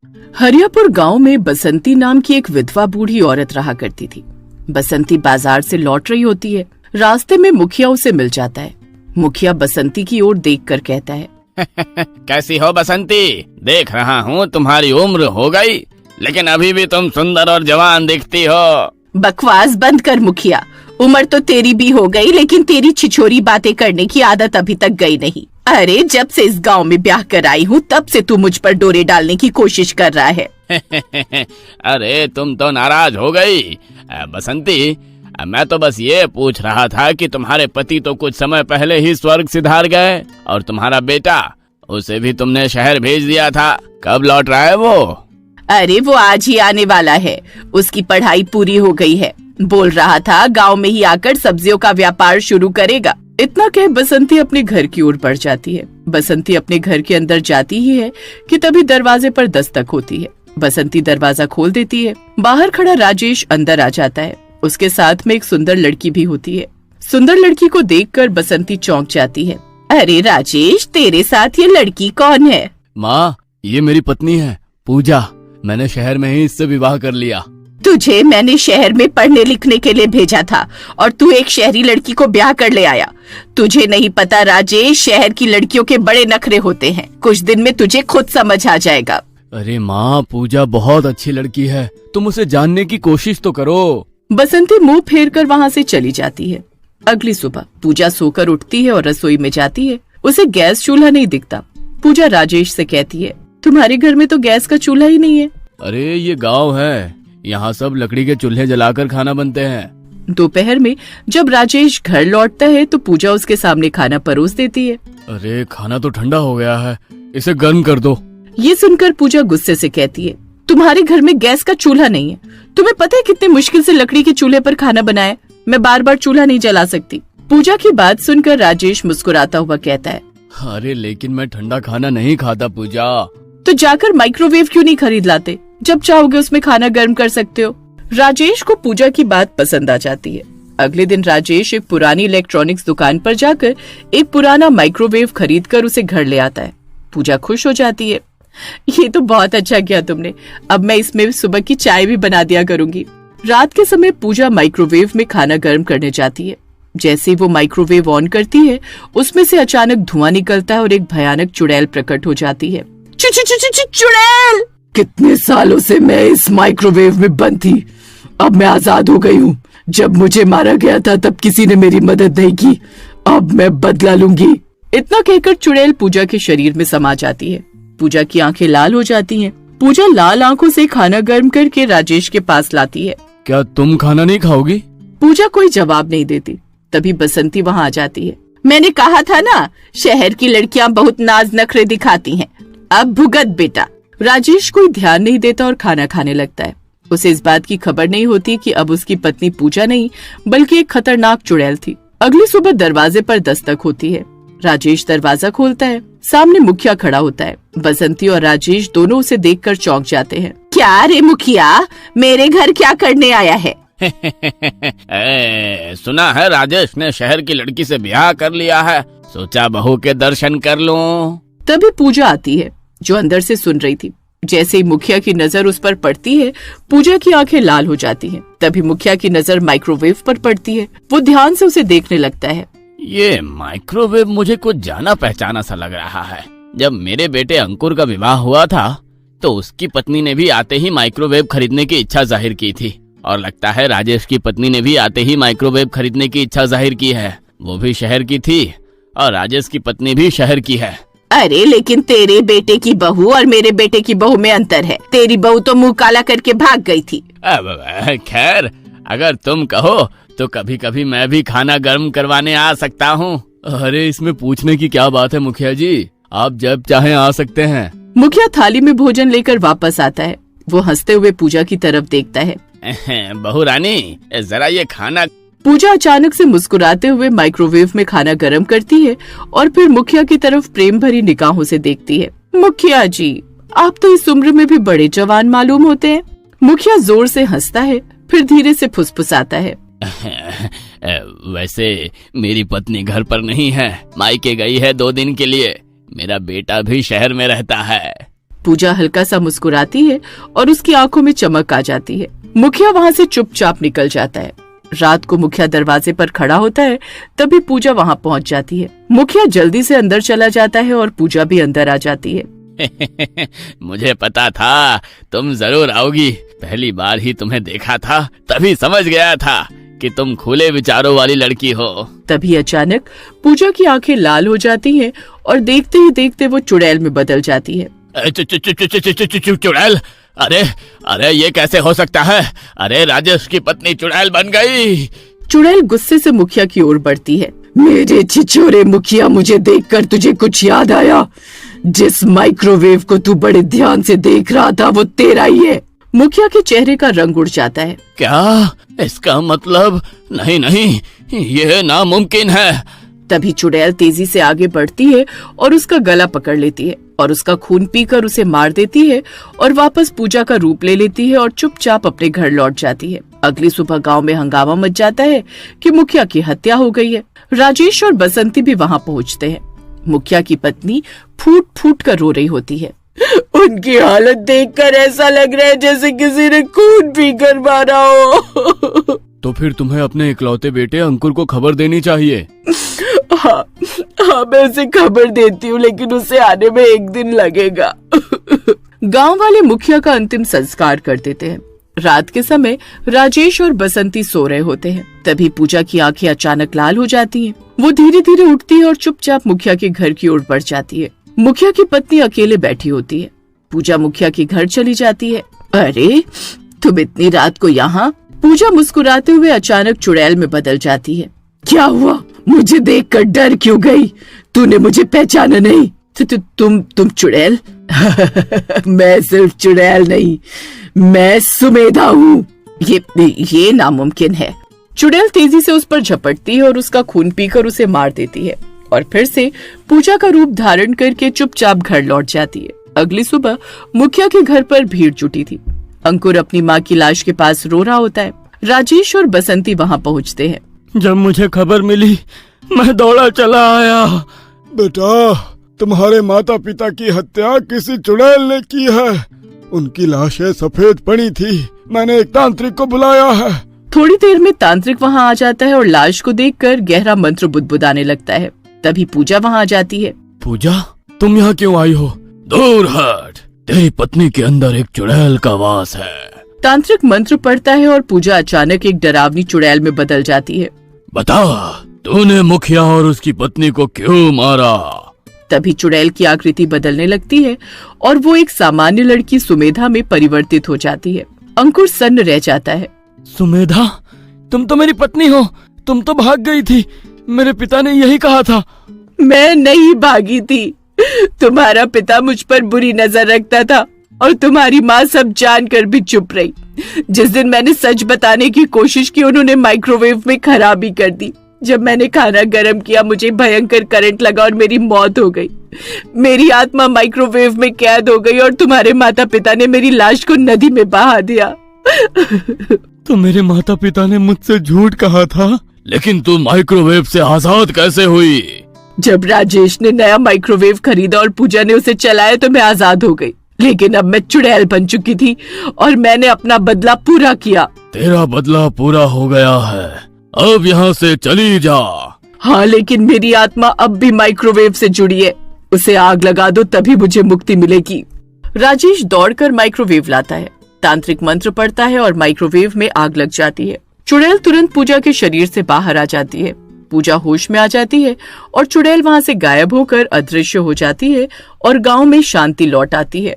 हरियापुर गांव में बसंती नाम की एक विधवा बूढ़ी औरत रहा करती थी। बसंती बाजार से लौट रही होती है। रास्ते में मुखिया उसे मिल जाता है। मुखिया बसंती की ओर देखकर कहता है, कैसी हो बसंती? देख रहा हूँ तुम्हारी उम्र हो गई, लेकिन अभी भी तुम सुंदर और जवान दिखती हो। बकवास बंद कर मुखिया। उम्र तो तेरी भी हो गई, लेकिन तेरी छिछोरी बातें करने की आदत अभी तक गई नहीं। अरे जब से इस गांव में ब्याह कर आई हूँ, तब से तू मुझ पर डोरे डालने की कोशिश कर रहा है। अरे तुम तो नाराज हो गई। बसंती, मैं तो बस ये पूछ रहा था कि तुम्हारे पति तो कुछ समय पहले ही स्वर्ग सिधार गए, और तुम्हारा बेटा, उसे भी तुमने शहर भेज दिया था। कब लौट रहा है वो? अरे वो आज ही आने वाला है। उसकी पढ़ाई पूरी हो गई है। बोल रहा था गांव में ही आकर सब्जियों का व्यापार शुरू करेगा। इतना कह बसंती अपने घर की ओर बढ़ जाती है। बसंती अपने घर के अंदर जाती ही है कि तभी दरवाजे पर दस्तक होती है। बसंती दरवाजा खोल देती है। बाहर खड़ा राजेश अंदर आ जाता है। उसके साथ में एक सुंदर लड़की भी होती है। सुंदर लड़की को देखकर बसंती चौंक जाती है। अरे राजेश, तेरे साथ ये लड़की कौन है? माँ, ये मेरी पत्नी है पूजा। मैंने शहर में ही इससे विवाह कर लिया। तुझे मैंने शहर में पढ़ने लिखने के लिए भेजा था, और तू एक शहरी लड़की को ब्याह कर ले आया। तुझे नहीं पता राजेश, शहर की लड़कियों के बड़े नखरे होते हैं। कुछ दिन में तुझे खुद समझ आ जाएगा। अरे माँ, पूजा बहुत अच्छी लड़की है, तुम उसे जानने की कोशिश तो करो। बसंती मुंह फेर कर वहाँ से चली जाती है। अगली सुबह पूजा सोकर उठती है और रसोई में जाती है। उसे गैस चूल्हा नहीं दिखता। पूजा राजेश से कहती है, तुम्हारे घर में तो गैस का चूल्हा ही नहीं है। अरे ये गाँव है, यहाँ सब लकड़ी के चूल्हे जलाकर खाना बनते हैं। दोपहर में जब राजेश घर लौटता है तो पूजा उसके सामने खाना परोस देती है। अरे खाना तो ठंडा हो गया है, इसे गर्म कर दो। ये सुनकर पूजा गुस्से से कहती है, तुम्हारे घर में गैस का चूल्हा नहीं है। तुम्हें पता है कितनी मुश्किल से लकड़ी के चूल्हे पर खाना बनाए? मैं बार बार चूल्हा नहीं जला सकती। पूजा की बात सुनकर राजेश मुस्कुराता हुआ कहता है, अरे लेकिन मैं ठंडा खाना नहीं खाता पूजा। तो जाकर माइक्रोवेव क्यों नहीं खरीद लाते? जब चाहोगे उसमें खाना गर्म कर सकते हो। राजेश को पूजा की बात पसंद आ जाती है। अगले दिन राजेश एक पुरानी इलेक्ट्रॉनिक्स दुकान पर जाकर एक पुराना माइक्रोवेव खरीद कर उसे घर ले आता है। पूजा खुश हो जाती है। ये तो बहुत अच्छा किया तुमने। अब मैं इसमें सुबह की चाय भी बना दिया करूंगी। रात के समय पूजा माइक्रोवेव में खाना गर्म करने जाती है। जैसे ही वो माइक्रोवेव ऑन करती है, उसमें से अचानक धुआं निकलता है और एक भयानक चुड़ैल प्रकट हो जाती है। चुड़ैल! कितने सालों से मैं इस माइक्रोवेव में बंद थी। अब मैं आजाद हो गई हूँ। जब मुझे मारा गया था तब किसी ने मेरी मदद नहीं की। अब मैं बदला लूंगी। इतना कहकर चुड़ैल पूजा के शरीर में समा जाती है। पूजा की आंखें लाल हो जाती हैं। पूजा लाल आंखों से खाना गर्म करके राजेश के पास लाती है। क्या तुम खाना नहीं खाओगी? पूजा कोई जवाब नहीं देती। तभी बसंती वहाँ आ जाती है। मैंने कहा था ना, शहर की लड़कियाँ बहुत नाज नखरे दिखाती हैं। अब भुगत बेटा। राजेश कोई ध्यान नहीं देता और खाना खाने लगता है। उसे इस बात की खबर नहीं होती कि अब उसकी पत्नी पूजा नहीं, बल्कि एक खतरनाक चुड़ैल थी। अगली सुबह दरवाजे पर दस्तक होती है। राजेश दरवाजा खोलता है। सामने मुखिया खड़ा होता है। बसंती और राजेश दोनों उसे देखकर चौंक जाते हैं। क्या रे मुखिया, मेरे घर क्या करने आया है? सुना है राजेश ने शहर की लड़की से ब्याह कर लिया है, सोचा बहू के दर्शन कर लूं। तभी पूजा आती है, जो अंदर से सुन रही थी। जैसे ही मुखिया की नजर उस पर पड़ती है, पूजा की आंखें लाल हो जाती हैं। तभी मुखिया की नजर माइक्रोवेव पर पड़ती है। वो ध्यान से उसे देखने लगता है। ये माइक्रोवेव मुझे कुछ जाना पहचाना सा लग रहा है। जब मेरे बेटे अंकुर का विवाह हुआ था तो उसकी पत्नी ने भी आते ही माइक्रोवेव खरीदने की इच्छा जाहिर की थी, और लगता है राजेश की पत्नी ने भी आते ही माइक्रोवेव खरीदने की इच्छा जाहिर की है। वो भी शहर की थी और राजेश की पत्नी भी शहर की है। अरे लेकिन तेरे बेटे की बहू और मेरे बेटे की बहू में अंतर है। तेरी बहू तो मुंह काला करके भाग गई थी। खैर, अगर तुम कहो तो कभी कभी मैं भी खाना गर्म करवाने आ सकता हूँ। अरे इसमें पूछने की क्या बात है मुखिया जी, आप जब चाहें आ सकते हैं। मुखिया थाली में भोजन लेकर वापस आता है। वो हंसते हुए पूजा की तरफ देखता है। बहू रानी, जरा ये खाना। पूजा अचानक से मुस्कुराते हुए माइक्रोवेव में खाना गर्म करती है और फिर मुखिया की तरफ प्रेम भरी निगाहों से देखती है। मुखिया जी, आप तो इस उम्र में भी बड़े जवान मालूम होते हैं। मुखिया जोर से हंसता है, फिर धीरे से फुसफुसाता है। वैसे मेरी पत्नी घर पर नहीं है, मायके गई है 2 दिन के लिए। मेरा बेटा भी शहर में रहता है। पूजा हल्का सा मुस्कुराती है और उसकी आंखों में चमक आ जाती है। मुखिया वहाँ से चुपचाप निकल जाता है। रात को मुखिया दरवाजे पर खड़ा होता है, तभी पूजा वहाँ पहुँच जाती है। मुखिया जल्दी से अंदर चला जाता है और पूजा भी अंदर आ जाती है। मुझे पता था तुम जरूर आओगी। पहली बार ही तुम्हें देखा था, तभी समझ गया था कि तुम खुले विचारों वाली लड़की हो। तभी अचानक पूजा की आंखें लाल हो जाती हैं और देखते ही देखते वो चुड़ैल में बदल जाती है। चुड़ैल? अरे अरे ये कैसे हो सकता है? अरे राजेश की पत्नी चुड़ैल बन गई। चुड़ैल गुस्से से मुखिया की ओर बढ़ती है। मेरे छिछोरे मुखिया, मुझे देखकर तुझे कुछ याद आया? जिस माइक्रोवेव को तू बड़े ध्यान से देख रहा था वो तेरा ही है। मुखिया के चेहरे का रंग उड़ जाता है। क्या? इसका मतलब नहीं नहीं, यह नामुमकिन है। तभी चुड़ैल तेजी से आगे बढ़ती है और उसका गला पकड़ लेती है और उसका खून पीकर उसे मार देती है और वापस पूजा का रूप ले लेती है और चुपचाप अपने घर लौट जाती है। अगली सुबह गांव में हंगामा मच जाता है कि मुखिया की हत्या हो गई है। राजेश और बसंती भी वहां पहुंचते हैं। मुखिया की पत्नी फूट फूट कर रो रही होती है। उनकी हालत देखकर ऐसा लग रहा है जैसे किसी ने खून पीकर मारा हो। तो फिर तुम्हें अपने इकलौते बेटे अंकुर को खबर देनी चाहिए। हाँ, मैं उसे खबर देती हूँ, लेकिन उसे आने में एक दिन लगेगा। गांव वाले मुखिया का अंतिम संस्कार कर देते हैं। रात के समय राजेश और बसंती सो रहे होते हैं। तभी पूजा की आंखें अचानक लाल हो जाती हैं। वो धीरे धीरे उठती है और चुपचाप मुखिया के घर की ओर बढ़ जाती है। मुखिया की पत्नी अकेले बैठी होती है। पूजा मुखिया के घर चली जाती है। अरे, तुम इतनी रात को यहाँ? पूजा मुस्कुराते हुए अचानक चुड़ैल में बदल जाती है। क्या हुआ? मुझे देखकर डर क्यों गई? तूने मुझे पहचाना नहीं? तुम चुड़ैल? मैं सिर्फ चुड़ैल नहीं, मैं सुमेधा हूँ। ये नामुमकिन है। चुड़ैल तेजी से उस पर झपटती है और उसका खून पीकर उसे मार देती है और फिर से पूजा का रूप धारण करके चुपचाप घर लौट जाती है। अगली सुबह मुखिया के घर पर भीड़ जुटी थी। अंकुर अपनी माँ की लाश के पास रो रहा होता है। राजेश और बसंती वहाँ पहुँचते हैं। जब मुझे खबर मिली, मैं दौड़ा चला आया। बेटा, तुम्हारे माता पिता की हत्या किसी चुड़ैल ने की है। उनकी लाशें सफेद पड़ी थी। मैंने एक तांत्रिक को बुलाया है। थोड़ी देर में तांत्रिक वहाँ आ जाता है और लाश को देखकर गहरा मंत्र बुदबुदाने लगता है। तभी पूजा वहाँ आ जाती है। पूजा, तुम यहाँ क्यों आई हो? दूर हट, तेरी पत्नी के अंदर एक चुड़ैल का वास है। तांत्रिक मंत्र पढ़ता है और पूजा अचानक एक डरावनी चुड़ैल में बदल जाती है। बता, तूने मुखिया और उसकी पत्नी को क्यों मारा? तभी चुड़ैल की आकृति बदलने लगती है और वो एक सामान्य लड़की सुमेधा में परिवर्तित हो जाती है। अंकुर सन्न रह जाता है। सुमेधा, तुम तो मेरी पत्नी हो। तुम तो भाग गई थी। मेरे पिता ने यही कहा था। मैं नहीं भागी थी। तुम्हारा पिता मुझ पर बुरी नजर रखता था और तुम्हारी माँ सब जानकर भी चुप रही। जिस दिन मैंने सच बताने की कोशिश की, उन्होंने माइक्रोवेव में खराबी कर दी। जब मैंने खाना गर्म किया, मुझे भयंकर करंट लगा और मेरी मौत हो गई। मेरी आत्मा माइक्रोवेव में कैद हो गई और तुम्हारे माता पिता ने मेरी लाश को नदी में बहा दिया। तो मेरे माता पिता ने मुझसे झूठ कहा था। लेकिन तू माइक्रोवेव से आजाद कैसे हुई? जब राजेश ने नया माइक्रोवेव खरीदा और पूजा ने उसे चलाया तो मैं आजाद हो गई। लेकिन अब मैं चुड़ैल बन चुकी थी और मैंने अपना बदला पूरा किया। तेरा बदला पूरा हो गया है, अब यहाँ से चली जा। हाँ, लेकिन मेरी आत्मा अब भी माइक्रोवेव से जुड़ी है। उसे आग लगा दो, तभी मुझे मुक्ति मिलेगी। राजेश दौड़कर माइक्रोवेव लाता है। तांत्रिक मंत्र पढ़ता है और माइक्रोवेव में आग लग जाती है। चुड़ैल तुरंत पूजा के शरीर से बाहर आ जाती है। पूजा होश में आ जाती है और चुड़ैल वहाँ से गायब होकर अदृश्य हो जाती है और गांव में शांति लौट आती है।